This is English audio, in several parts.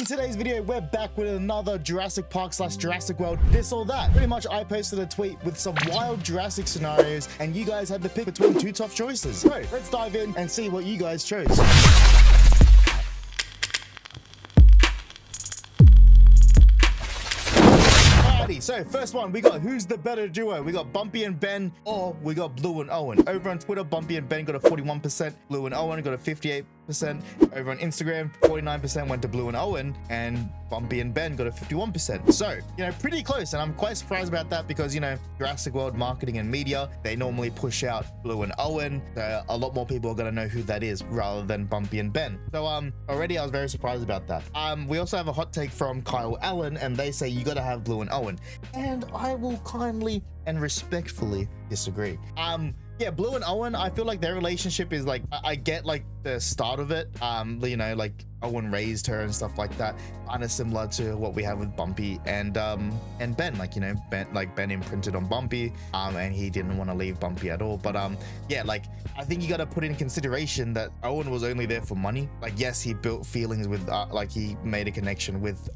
today's video, we're back with another Jurassic Park / Jurassic World this or that. Pretty much I posted a tweet with some wild Jurassic scenarios and you guys had to pick between two tough choices. So let's dive in and see what you guys chose. So first one, we got who's the better duo? We got Bumpy and Ben, or we got Blue and Owen. Over on Twitter, Bumpy and Ben got a 41%, Blue and Owen got a 58%. Over on Instagram, 49% went to Blue and Owen, and Bumpy and Ben got a 51%. So, you know, pretty close, and I'm quite surprised about that because, you know, Jurassic World marketing and media, they normally push out Blue and Owen, so a lot more people are gonna know who that is rather than Bumpy and Ben. So already I was very surprised about that. We also have a hot take from Kyle Allen, and they say you gotta have Blue and Owen, and I will kindly and respectfully disagree. Yeah, Blue and Owen, I feel like their relationship is like, I get like the start of it, you know, like Owen raised her and stuff like that, kind of similar to what we have with Bumpy and Ben, like, you know, Ben imprinted on Bumpy, and he didn't want to leave Bumpy at all. But yeah, like I think you got to put in consideration that Owen was only there for money. Like, yes, he built feelings with like he made a connection with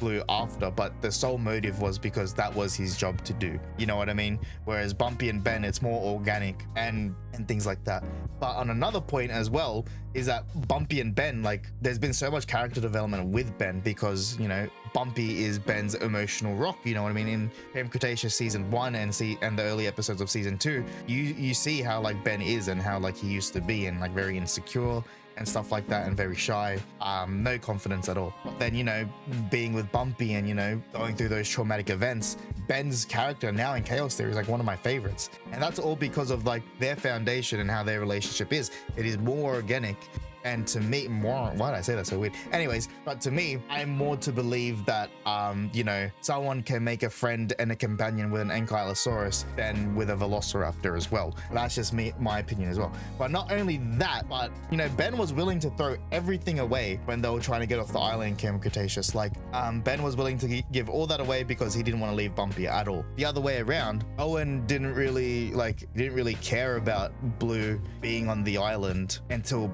Blue after, but the sole motive was because that was his job to do, you know what I mean? Whereas Bumpy and Ben, it's more organic and things like that. But on another point as well is that Bumpy and Ben, like there's been so much character development with Ben because, you know, Bumpy is Ben's emotional rock, you know what I mean? In Camp Cretaceous season 1 and the early episodes of season 2, you see how like Ben is and how like he used to be, and like very insecure and stuff like that, and very shy, no confidence at all. But then, you know, being with Bumpy and, you know, going through those traumatic events, Ben's character now in Chaos Theory is like one of my favorites, and that's all because of like their foundation and how their relationship is. It is more organic. And to me, why did I say that so weird? Anyways, but to me, I'm more to believe that, you know, someone can make a friend and a companion with an Ankylosaurus than with a Velociraptor as well. That's just my opinion as well. But not only that, but, you know, Ben was willing to throw everything away when they were trying to get off the island in Camp Cretaceous. Like, Ben was willing to give all that away because he didn't want to leave Bumpy at all. The other way around, Owen didn't really care about Blue being on the island until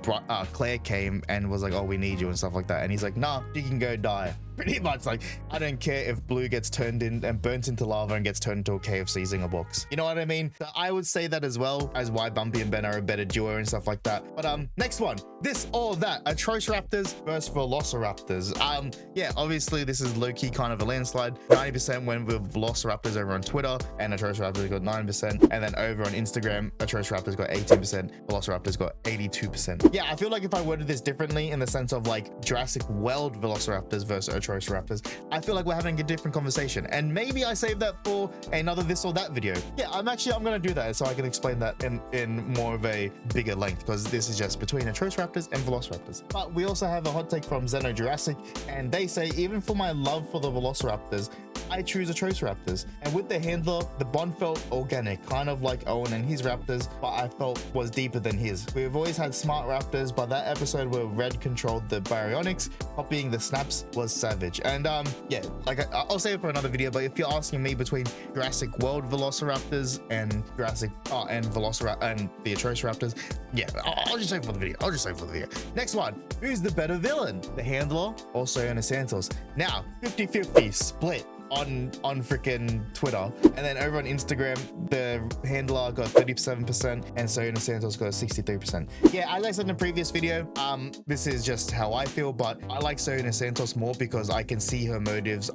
Claire came and was like, oh, we need you and stuff like that, and he's like, nah, you can go die. Pretty much, like, I don't care if Blue gets turned in and burnt into lava and gets turned into a KFC zinger box. You know what I mean? So I would say that as well as why Bumpy and Ben are a better duo and stuff like that. But next one, this or that, Atrociraptors versus Velociraptors. Yeah, obviously this is low-key kind of a landslide. 90% went with Velociraptors over on Twitter, and Atrociraptors got 9%, and then over on Instagram, Atrociraptors got 18%, Velociraptors got 82%. Yeah, I feel like if I worded this differently in the sense of like Jurassic World Velociraptors versus Atrociraptors, I feel like we're having a different conversation, and maybe I saved that for another this or that video. Yeah, I'm gonna do that so I can explain that in more of a bigger length, because this is just between Atrociraptors and Velociraptors. But we also have a hot take from Xeno Jurassic, and they say, even for my love for the Velociraptors, I choose Atrociraptors. And with the handler, the bond felt organic, kind of like Owen and his raptors, but I felt was deeper than his. We've always had smart raptors, but that episode where Red controlled the baryonyx, copying the snaps, was savage. And yeah, like I'll save it for another video, but if you're asking me between Jurassic World Velociraptors and and the Atrociraptors, yeah, I'll just save it for the video. Next one, who's the better villain, the handler or Sona Santos? Now 50-50 split on freaking Twitter, and then over on Instagram, the handler got 37% and Sona Santos got 63%. Yeah, as I said in the previous video, this is just how I feel, but I like Sona Santos more because I can see her motives.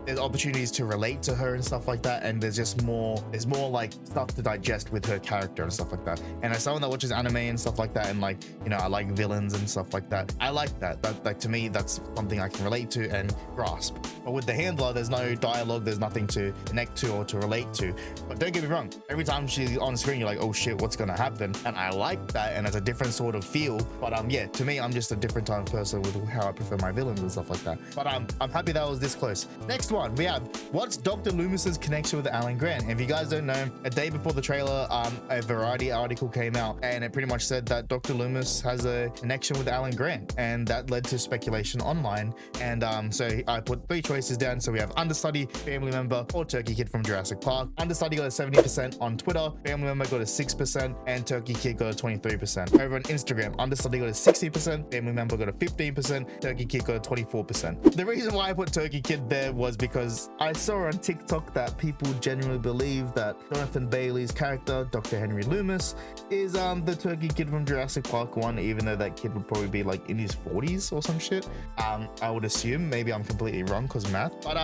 There's opportunities to relate to her and stuff like that, and there's more like stuff to digest with her character and stuff like that. And as someone that watches anime and stuff like that, and like, you know, I like villains and stuff like that, I like that. Like, to me, that's something I can relate to and grasp. But with the handler, there's no dialogue, there's nothing to connect to or to relate to. But don't get me wrong, every time she's on screen, you're like, oh shit, what's gonna happen? And I like that, and it's a different sort of feel. But yeah, to me, I'm just a different type of person with how I prefer my villains and stuff like that. But I'm happy that was this close. Next one, we have, what's Dr. Loomis's connection with Alan Grant? And if you guys don't know, a day before the trailer, a Variety article came out, and it pretty much said that Dr. Loomis has a connection with Alan Grant, and that led to speculation online. And so I put 3 choices down. So we have undecided, understudy, family member, or Turkey Kid from Jurassic Park. Understudy got a 70% on Twitter, family member got a 6%, and Turkey Kid got a 23%. Over on Instagram, understudy got a 60%, family member got a 15%, Turkey Kid got a 24%. The reason why I put Turkey Kid there was because I saw on TikTok that people genuinely believe that Jonathan Bailey's character, Dr. Henry Loomis, is the Turkey Kid from Jurassic Park 1, even though that kid would probably be like in his 40s or some shit. I would assume. Maybe I'm completely wrong because math. But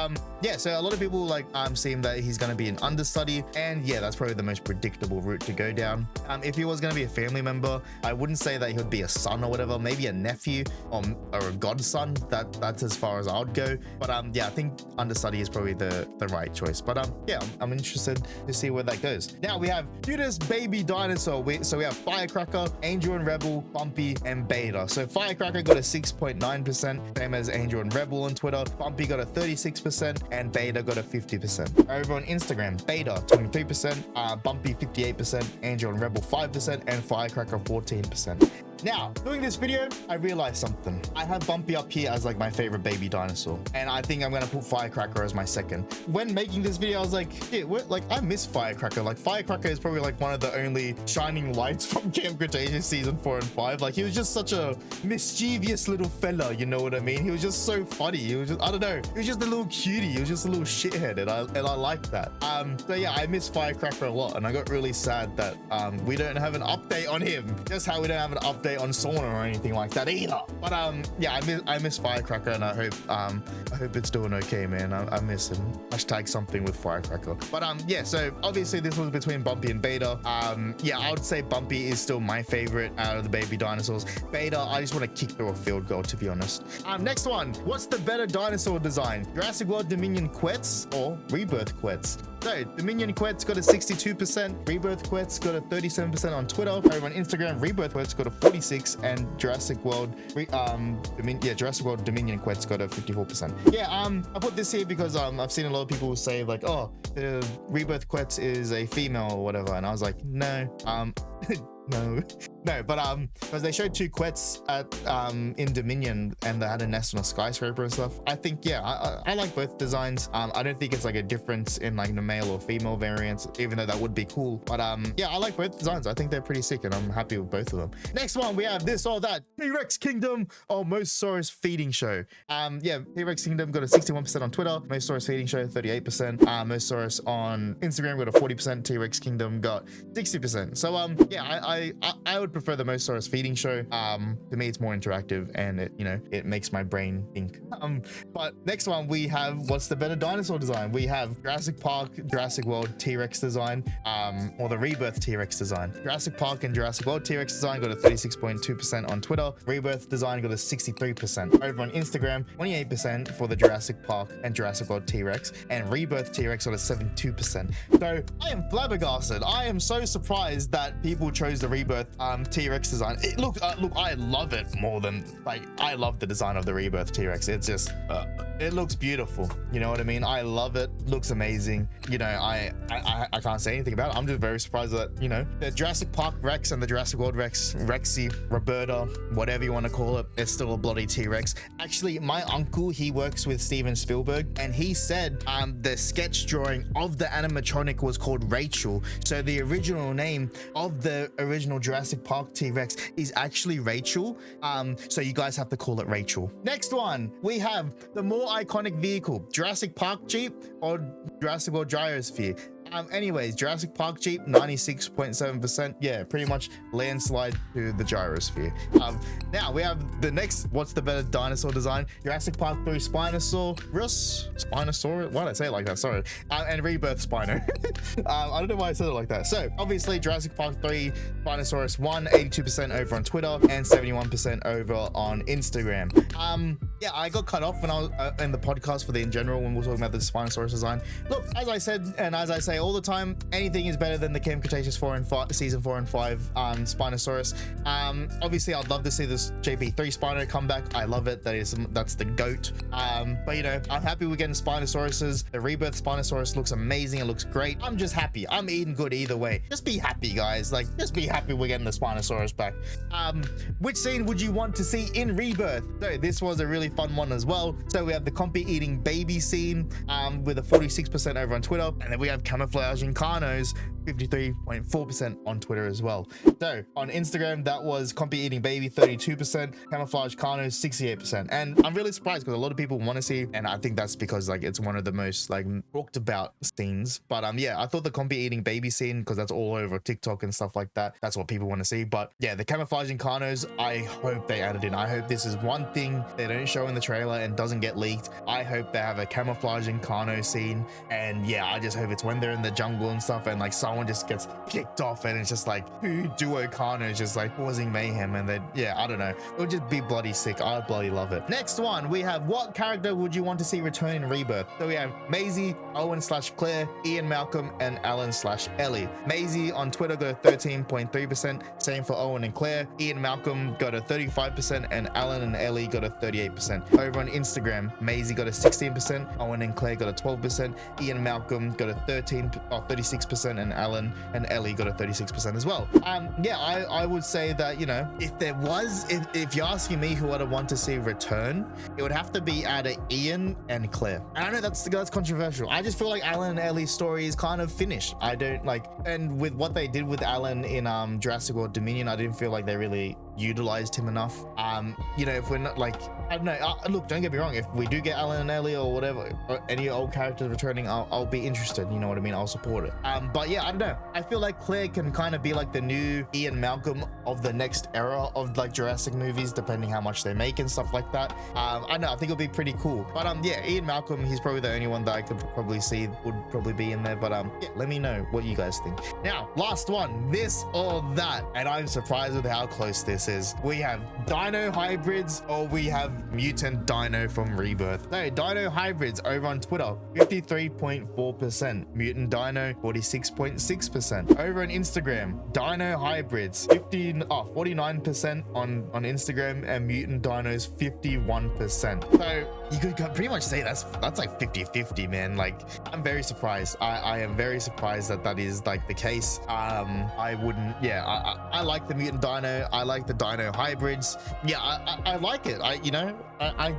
yeah, so a lot of people like seem that he's gonna be an understudy, and yeah, that's probably the most predictable route to go down. If he was gonna be a family member, I wouldn't say that he would be a son or whatever, maybe a nephew or a godson. That's as far as I would go. But yeah, I think understudy is probably the right choice. But yeah, I'm interested to see where that goes. Now we have cutest baby dinosaur. So we have Firecracker, Angel and Rebel, Bumpy, and Beta. So Firecracker got a 6.9%, same as Angel and Rebel on Twitter. Bumpy got a 36%, and Beta got a 50%. Over on Instagram, Beta 23%, Bumpy 58%, Angel and Rebel 5%, and Firecracker 14%. Now, doing this video, I realized something. I have Bumpy up here as like my favorite baby dinosaur, and I think I'm gonna put Firecracker as my second. When making this video, I was like, yeah, like I miss Firecracker. Like Firecracker is probably like one of the only shining lights from Camp Cretaceous season 4 and 5. Like he was just such a mischievous little fella, you know what I mean? He was just so funny. He was just, I don't know, he was just a little cutie. He was just a little shithead, and I liked that. So yeah, I miss Firecracker a lot, and I got really sad that we don't have an update on him. Just how we don't have an update on Sauna or anything like that either. But yeah, I miss Firecracker, and I hope it's doing okay, man. I miss him. Hashtag something with Firecracker. But yeah, so obviously this was between Bumpy and Beta. Yeah, I would say Bumpy is still my favorite out of the baby dinosaurs. Beta, I just want to kick through a field goal, to be honest. Next one, what's the better dinosaur design? Jurassic World Dominion Quetz or Rebirth Quetz? So Dominion Quetz got a 62%, Rebirth Quetz got a 37% on Twitter. Over on Instagram, Rebirth Quetz got a 46%, and Jurassic World Dominion Quetz got a 54%. Yeah, I put this here because I've seen a lot of people say like, oh, the Rebirth Quetz is a female or whatever, and I was like, no, no, but because they showed two Quets at in Dominion, and they had a nest on a skyscraper and stuff. I think, yeah, I like both designs. I don't think it's like a difference in like the male or female variants, even though that would be cool. But yeah, I like both designs. I think they're pretty sick, and I'm happy with both of them. Next one, we have this or that T-Rex Kingdom or Mosasaurus Feeding Show. Yeah, T-Rex Kingdom got a 61% on Twitter, Mosasaurus Feeding Show 38%, Mosasaurus on Instagram got a 40%, T-Rex Kingdom got 60%. So yeah, I would prefer the Mosasaurus Feeding Show. To me, it's more interactive, and it, you know, it makes my brain think. But next one, we have what's the better dinosaur design? We have Jurassic Park, Jurassic World T-Rex design, or the Rebirth T-Rex design. Jurassic Park and Jurassic World T-Rex design got a 36.2% on Twitter. Rebirth design got a 63%. Over on Instagram, 28% for the Jurassic Park and Jurassic World T-Rex, and Rebirth T-Rex got a 72%. So I am flabbergasted. I am so surprised that people chose the Rebirth T-Rex design. Look, I love it more than, like, I love the design of the Rebirth T-Rex. It's just it looks beautiful, you know what I mean? I love it. Looks amazing. You know, I can't say anything about it. I'm just very surprised that, you know, the Jurassic Park Rex and the Jurassic World Rex, Rexy, Roberta, whatever you want to call it, it's still a bloody T-Rex. Actually, my uncle, he works with Steven Spielberg, and he said the sketch drawing of the animatronic was called Rachel. So the original name of the original Jurassic Park T-Rex is actually Rachel. So you guys have to call it Rachel. Next one, we have the more iconic vehicle, Jurassic Park Jeep or Jurassic World Gyrosphere. Anyways, Jurassic Park Jeep 96.7%. Yeah, pretty much landslide to the Gyrosphere. Now we have the next what's the better dinosaur design? Jurassic Park 3 Spinosaur, why did I say it like that? Sorry. And Rebirth Spino. I don't know why I said it like that. So obviously Jurassic Park 3 Spinosaurus 1, 82% over on Twitter and 71% over on Instagram. Yeah, I got cut off when I was in the podcast for the in general when we were talking about the Spinosaurus design. Look, as I said, and as I say all the time, anything is better than the Camp Cretaceous 4 and 5, season 4 and 5 Spinosaurus. Obviously I'd love to see this JP3 Spino come back. I love it. That's the goat. But you know, I'm happy we're getting Spinosauruses. The rebirth Spinosaurus looks amazing. It looks great. I'm just happy. I'm eating good either way. Just be happy, guys. Like, just be happy we're getting the Spinosaurus back. Which scene would you want to see in Rebirth? So this was a really fun one as well. So we have the Compy eating baby scene with a 46% over on Twitter, and then we have Camouflage Incarnos 53.4% on Twitter as well. So on Instagram, that was Compy eating baby 32%, Camouflage Carnos 68%. And I'm really surprised because a lot of people want to see, and I think that's because like it's one of the most like talked about scenes. But yeah, I thought the Compy eating baby scene, because that's all over TikTok and stuff like that, that's what people want to see. But yeah, the Camouflage Incarnos, I hope they added in. I hope this is one thing they don't show in the trailer and doesn't get leaked. I hope they have a Camouflage Incarno scene, and yeah, I just hope it's when they're in the jungle and stuff, and like someone just gets kicked off and it's just like duo Carnage just like causing mayhem, and then yeah, I don't know, it would just be bloody sick. I'd bloody love it. Next one, we have what character would you want to see return in Rebirth? So we have Maisie, Owen/Claire, Ian Malcolm, and Alan/Ellie. Maisie on Twitter got a 13.3%, same for Owen and Claire. Ian Malcolm got a 35%, and Alan and Ellie got a 38%. Over on Instagram, Maisie got a 16%, Owen and Claire got a 12%, Ian Malcolm got a 36%, and Alan and Ellie got a 36% as well. Yeah, I would say that, you know, if you're asking me who I'd want to see return, it would have to be out of Ian and Claire. And I know that's controversial. I just feel like Alan and Ellie's story is kind of finished. I don't like, and with what they did with Alan in Jurassic World Dominion, I didn't feel like they really utilized him enough. You know, if we're not like, I don't know, look, don't get me wrong, if we do get Alan and Ellie or whatever, or any old characters returning, I'll be interested, you know what I mean, I'll support it. But yeah, I don't know, I feel like Claire can kind of be like the new Ian Malcolm of the next era of like Jurassic movies, depending how much they make and stuff like that. I know, I think it'll be pretty cool. But yeah, Ian Malcolm, he's probably the only one that I could probably see would probably be in there. But yeah, let me know what you guys think. Now, last one, this or that, and I'm surprised with how close this is. We have Dino Hybrids, or we have Mutant Dino from Rebirth. So Dino Hybrids over on Twitter, 53.4%, Mutant Dino 46.6%. Over on Instagram, Dino Hybrids 49% on Instagram, and Mutant Dinos 51%. So you could pretty much say that's like 50-50, man. Like, I'm very surprised. I am very surprised that is like the case. I wouldn't, yeah, I like the Mutant Dino, I like the Dino Hybrids. Yeah, I like it. I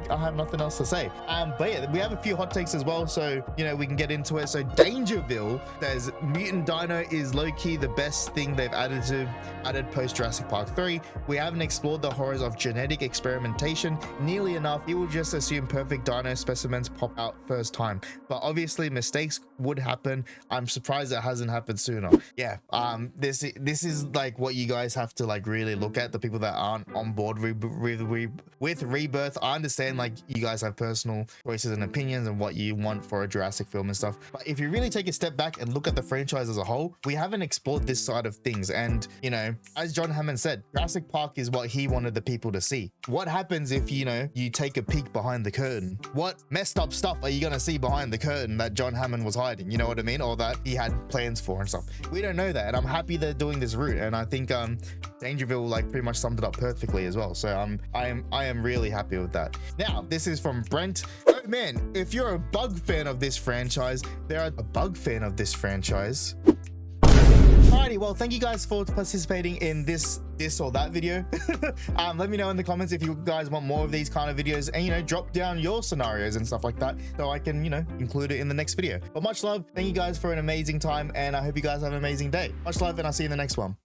have nothing else to say. But yeah, we have a few hot takes as well, so you know, we can get into it. So Dangerville says Mutant Dino is low-key the best thing they've added post Jurassic Park 3. We haven't explored the horrors of genetic experimentation nearly enough. You will just assume perfect dino specimens pop out first time, but obviously mistakes would happen. I'm surprised it hasn't happened sooner. Yeah, this is like what you guys have to like really look at, the people that aren't on board with Rebirth. I understand like you guys have personal choices and opinions and what you want for a Jurassic film and stuff, but if you really take a step back and look at the franchise as a whole, we haven't explored this side of things. And you know, as John Hammond said, Jurassic Park is what he wanted the people to see. What happens if, you know, you take a peek behind the curtain? What messed up stuff are you gonna see behind the curtain that John Hammond was hiding, you know what I mean, or that he had plans for and stuff? We don't know that, and I'm happy they're doing this route, and I think Dangerville like pretty much summed it up perfectly as well. So I am really happy with that. Now, this is from Brent. Oh man, if you're a bug fan of this franchise, Alrighty, well, thank you guys for participating in this or that video. Let me know in the comments if you guys want more of these kind of videos, and you know, drop down your scenarios and stuff like that so I can, you know, include it in the next video. But much love, thank you guys for an amazing time, and I hope you guys have an amazing day. Much love, and I'll see you in the next one.